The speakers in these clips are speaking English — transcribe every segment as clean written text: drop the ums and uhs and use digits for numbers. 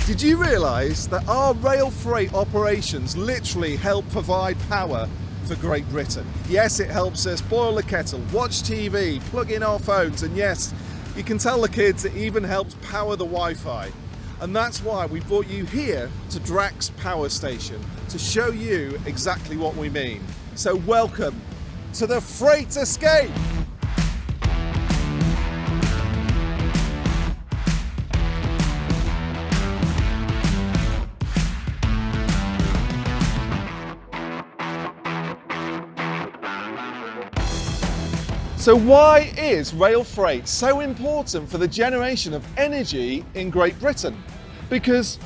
Did you realise that our rail freight operations literally help provide power for Great Britain? Yes, it helps us boil the kettle, watch TV, plug in our phones, and yes, you can tell the kids it even helps power the Wi-Fi. And that's why we brought you here to Drax Power Station to show you exactly what we mean. So welcome to the Freight Escape! So why is rail freight so important for the generation of energy in Great Britain? Because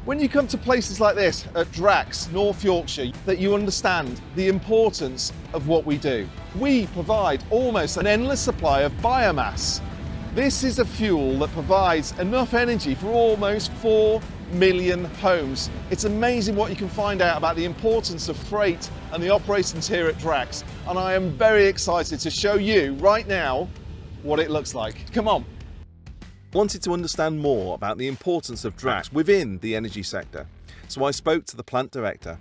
when you come to places like this at Drax, North Yorkshire, that you understand the importance of what we do. We provide almost an endless supply of biomass. This is a fuel that provides enough energy for almost 4 million homes. It's amazing what you can find out about the importance of freight and the operations here at Drax, and I am very excited to show you right now what it looks like. Come on. Wanted to understand more about the importance of Drax within the energy sector, so I spoke to the plant director.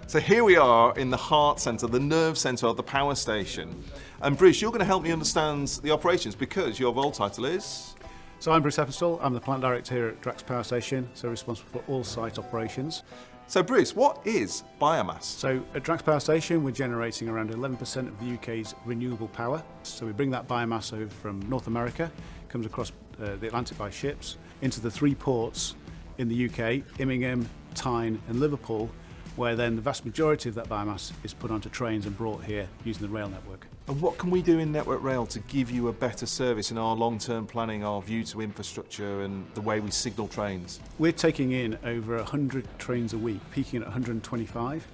So here we are in the heart centre, the nerve centre of the power station. And Bruce, you're going to help me understand the operations because your role title is? So I'm Bruce Epperstall, I'm the plant director here at Drax Power Station, so responsible for all site operations. So Bruce, what is biomass? So at Drax Power Station we're generating around 11% of the UK's renewable power. So we bring that biomass over from North America, comes across the Atlantic by ships, into the 3 ports in the UK, Immingham, Tyne and Liverpool, where then the vast majority of that biomass is put onto trains and brought here using the rail network. And what can we do in Network Rail to give you a better service in our long-term planning, our view to infrastructure and the way we signal trains? We're taking in over 100 trains a week, peaking at 125.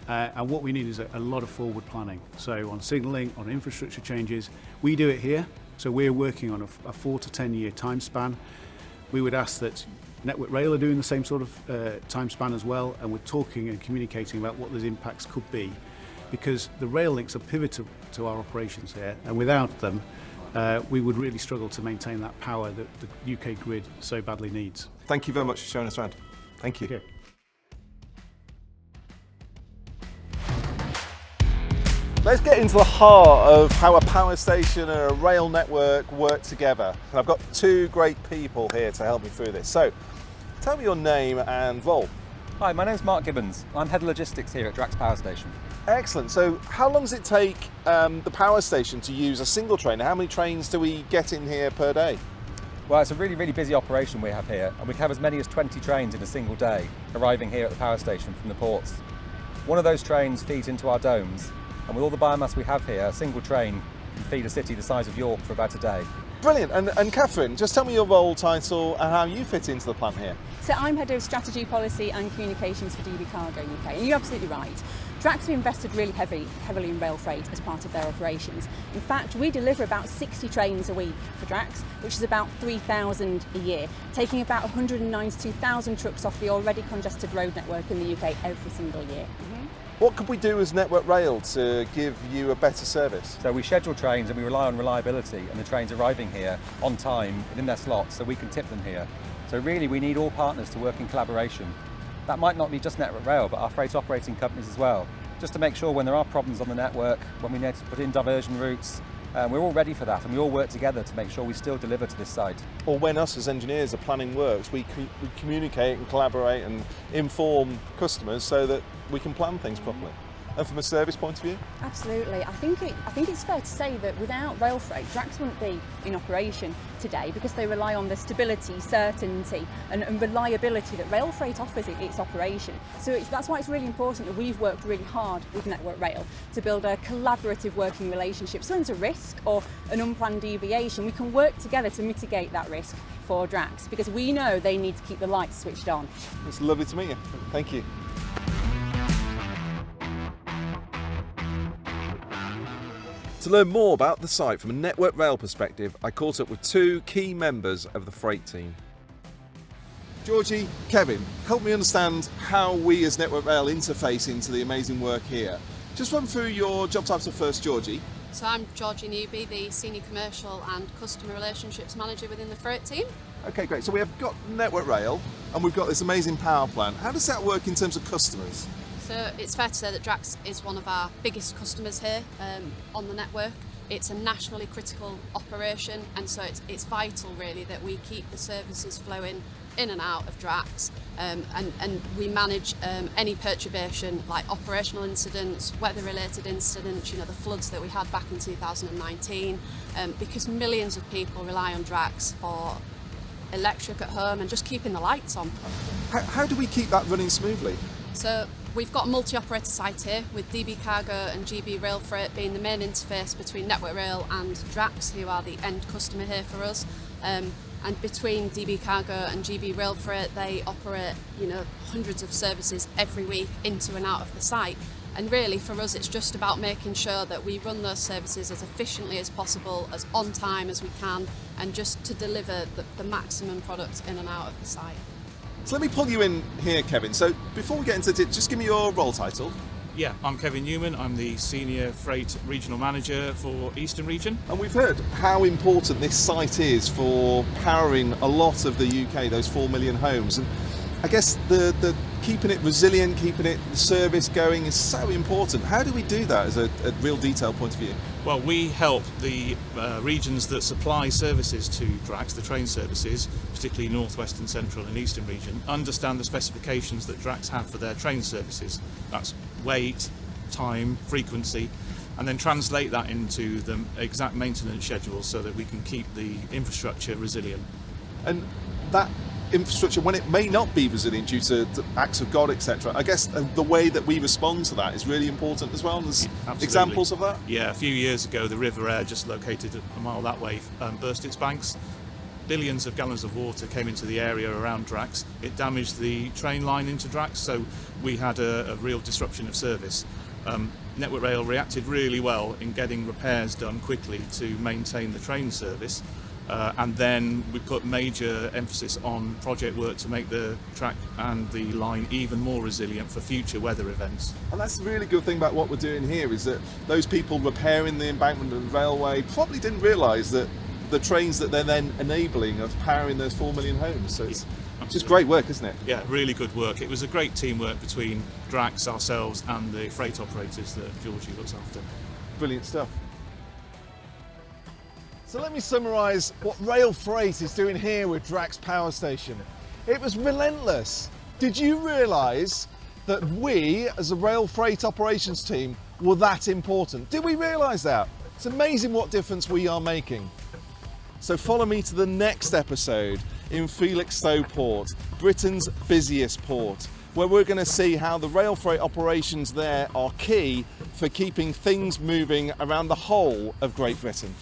And what we need is a lot of forward planning. So on signalling, on infrastructure changes, we do it here. So we're working on a 4 to 10 year time span. We would ask that Network Rail are doing the same sort of time span as well, and we're talking and communicating about what those impacts could be, because the rail links are pivotal to our operations here, and without them we would really struggle to maintain that power that the UK grid so badly needs. Thank you very much for showing us around. Thank you. Okay. Let's get into the heart of how a power station and a rail network work together. And I've got 2 great people here to help me through this. So, tell me your name and role. Hi, my name's Mark Gibbons. I'm Head of Logistics here at Drax Power Station. Excellent. So, how long does it take the power station to use a single train? How many trains do we get in here per day? Well, it's a really, really busy operation we have here, and we can have as many as 20 trains in a single day arriving here at the power station from the ports. One of those trains feeds into our domes, and with all the biomass we have here, a single train can feed a city the size of York for about a day. Brilliant. And Catherine, just tell me your role title and how you fit into the plant here. So I'm Head of Strategy, Policy and Communications for DB Cargo UK, and you're absolutely right. Drax have invested really heavily in rail freight as part of their operations. In fact, we deliver about 60 trains a week for Drax, which is about 3,000 a year, taking about 192,000 trucks off the already congested road network in the UK every single year. What could we do as Network Rail to give you a better service? So we schedule trains and we rely on reliability and the trains arriving here on time within their slots so we can tip them here. So really we need all partners to work in collaboration. That might not be just Network Rail, but our freight operating companies as well, just to make sure when there are problems on the network, when we need to put in diversion routes, we're all ready for that and we all work together to make sure we still deliver to this site. Or when us as engineers are planning works, we communicate and collaborate and inform customers so that we can plan things properly. And from a service point of view? Absolutely. I think it's fair to say that without rail freight, Drax wouldn't be in operation today because they rely on the stability, certainty and reliability that rail freight offers its operation. So that's why it's really important that we've worked really hard with Network Rail to build a collaborative working relationship. So when there's a risk or an unplanned deviation, we can work together to mitigate that risk for Drax because we know they need to keep the lights switched on. It's lovely to meet you. Thank you. To learn more about the site from a Network Rail perspective, I caught up with 2 key members of the freight team. Georgie, Kevin, help me understand how we as Network Rail interface into the amazing work here. Just run through your job title first, Georgie. So I'm Georgie Newby, the Senior Commercial and Customer Relationships Manager within the freight team. Okay, great. So we have got Network Rail and we've got this amazing power plant. How does that work in terms of customers? So it's fair to say that Drax is one of our biggest customers here on the network. It's a nationally critical operation, and so it's vital really that we keep the services flowing in and out of Drax, and we manage any perturbation like operational incidents, weather-related incidents, the floods that we had back in 2019, because millions of people rely on Drax for electric at home and just keeping the lights on. How do we keep that running smoothly? So we've got a multi-operator site here with DB Cargo and GB Rail Freight being the main interface between Network Rail and Drax, who are the end customer here for us. And between DB Cargo and GB Rail Freight, they operate, hundreds of services every week into and out of the site. And really for us, it's just about making sure that we run those services as efficiently as possible, as on time as we can, and just to deliver the maximum product in and out of the site. So let me pull you in here, Kevin. So before we get into it, just give me your role title. Yeah, I'm Kevin Newman. I'm the Senior Freight Regional Manager for Eastern Region. And we've heard how important this site is for powering a lot of the UK, those 4 million homes. And I guess the keeping it resilient, keeping the service going is so important. How do we do that as a real detail point of view? Well, we help the regions that supply services to Drax, the train services, particularly North West and Central and Eastern Region, understand the specifications that Drax have for their train services. That's weight, time, frequency, and then translate that into the exact maintenance schedules so that we can keep the infrastructure resilient. And that infrastructure, when it may not be resilient due to acts of God, etc., I guess the way that we respond to that is really important as well. There's examples of that? Yeah, a few years ago the River Aire, just located a mile that way, burst its banks. Billions of gallons of water came into the area around Drax. It damaged the train line into Drax, so we had a real disruption of service. Network Rail reacted really well in getting repairs done quickly to maintain the train service. And then we put major emphasis on project work to make the track and the line even more resilient for future weather events. And that's the really good thing about what we're doing here, is that those people repairing the embankment and the railway probably didn't realise that the trains that they're then enabling are powering those 4 million homes. So it's just great work, isn't it? Yeah, really good work. It was a great teamwork between Drax, ourselves and the freight operators that Georgie looks after. Brilliant stuff. So let me summarise what Rail Freight is doing here with Drax Power Station. It was relentless. Did you realise that we, as a Rail Freight operations team, were that important? Did we realise that? It's amazing what difference we are making. So follow me to the next episode in Felixstowe Port, Britain's busiest port, where we're going to see how the rail freight operations there are key for keeping things moving around the whole of Great Britain.